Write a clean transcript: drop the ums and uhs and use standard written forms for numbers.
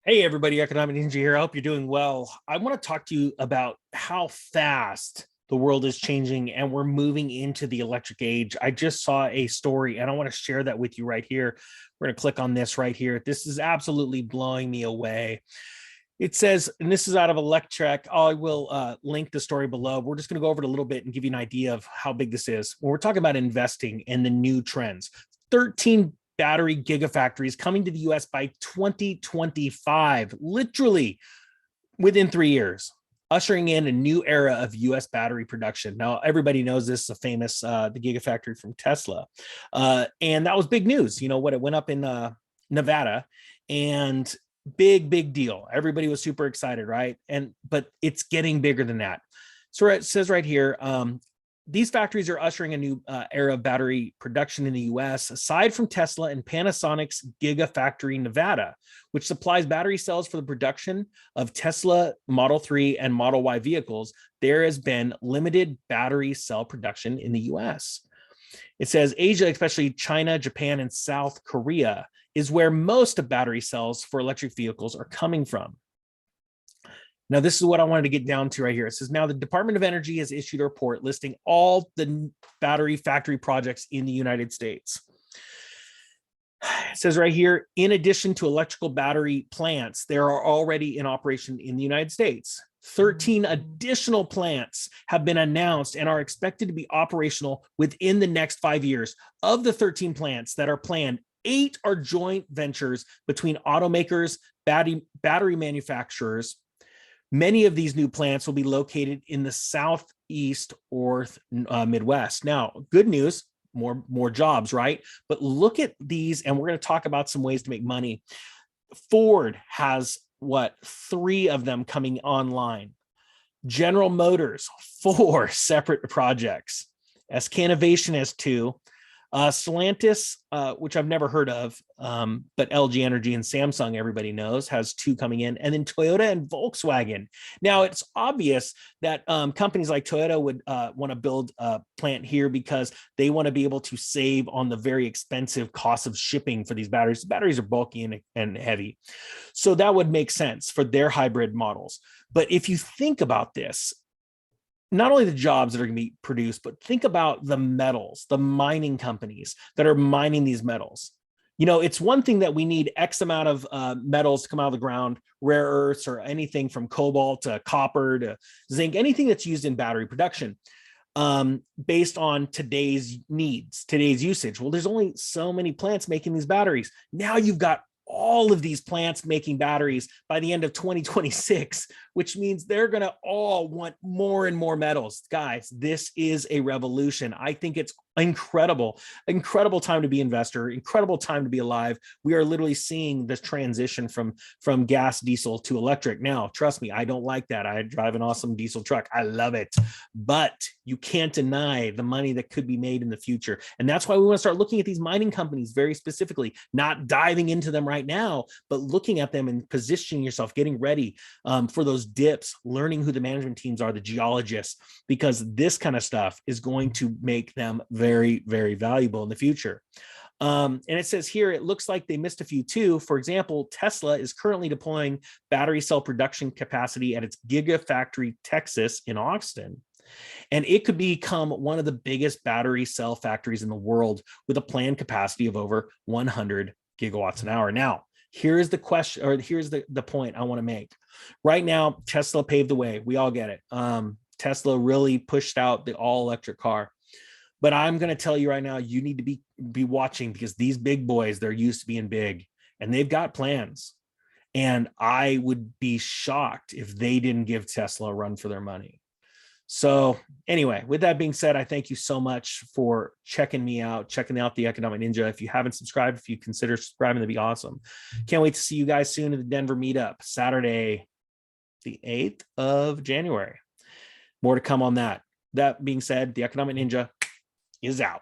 Hey everybody, Economic Ninja here. I hope you're doing well. I want to talk to you about how fast the world is changing and we're moving into the electric age. I just saw a story and I want to share that with you right here. We're going to click on this right here. This is absolutely blowing me away. It says, and this is out of Electrek. I will link the story below. We're just going to go over it a little bit and give you an idea of how big this is. When we're talking about investing and the new trends, 13 battery gigafactories coming to the US by 2025, literally within 3 years, ushering in a new era of US battery production. Now, everybody knows this is a famous, the Gigafactory from Tesla. And that was big news. You know what? It went up in Nevada and big deal. Everybody was super excited, right? But it's getting bigger than that. So it says right here, these factories are ushering a new era of battery production in the US, aside from Tesla and Panasonic's Gigafactory Nevada, which supplies battery cells for the production of Tesla Model 3 and Model Y vehicles. There has been limited battery cell production in the US. It says Asia, especially China, Japan, and South Korea, is where most of battery cells for electric vehicles are coming from. Now, this is what I wanted to get down to right here. It says, now the Department of Energy has issued a report listing all the battery factory projects in the United States. It says right here, in addition to electrical battery plants, there are already in operation in the United States. 13 additional plants have been announced and are expected to be operational within the next 5 years. Of the 13 plants that are planned, 8 are joint ventures between automakers, battery manufacturers. Many of these new plants will be located in the Southeast or Midwest. Now, good news, more jobs, right? But look at these, and we're going to talk about some ways to make money. Ford has 3 of them coming online. General Motors, 4 separate projects. SK Innovation has 2. Stellantis, which I've never heard of, but LG Energy and Samsung, everybody knows, has 2 coming in, and then Toyota and Volkswagen. Now, it's obvious that companies like Toyota would want to build a plant here because they want to be able to save on the very expensive cost of shipping for these batteries. The batteries are bulky and heavy. So that would make sense for their hybrid models. But if you think about this, not only the jobs that are going to be produced, but think about the metals, the mining companies that are mining these metals. You know, it's one thing that we need X amount of metals to come out of the ground, rare earths or anything from cobalt to copper to zinc, anything that's used in battery production based on today's needs, today's usage. Well, there's only so many plants making these batteries. Now you've got all of these plants making batteries by the end of 2026, which means they're going to all want more and more metals. Guys, this is a revolution. I think it's incredible time to be an investor, incredible time to be alive. We are literally seeing this transition from gas, diesel to electric. Now, trust me, I don't like that. I drive an awesome diesel truck. I love it, but you can't deny the money that could be made in the future. And that's why we want to start looking at these mining companies very specifically, not diving into them right now, but looking at them and positioning yourself, getting ready for those dips, learning who the management teams are, the geologists, because this kind of stuff is going to make them very valuable in the future. And it says here, it looks like they missed a few too. For example, Tesla is currently deploying battery cell production capacity at its Gigafactory, Texas in Austin. And it could become one of the biggest battery cell factories in the world with a planned capacity of over 100 gigawatts an hour. Now, here's the question, or here's the point I want to make. Right now, Tesla paved the way. We all get it. Tesla really pushed out the all-electric car. But I'm going to tell you right now, you need to be watching, because these big boys, they're used to being big and they've got plans. And I would be shocked if they didn't give Tesla a run for their money. So anyway, with that being said, I thank you so much for checking me out, checking out the Economic Ninja. If you haven't subscribed, if you consider subscribing, that'd be awesome. Can't wait to see you guys soon at the Denver meetup, Saturday, the 8th of January. More to come on that. That being said, the Economic Ninja is out.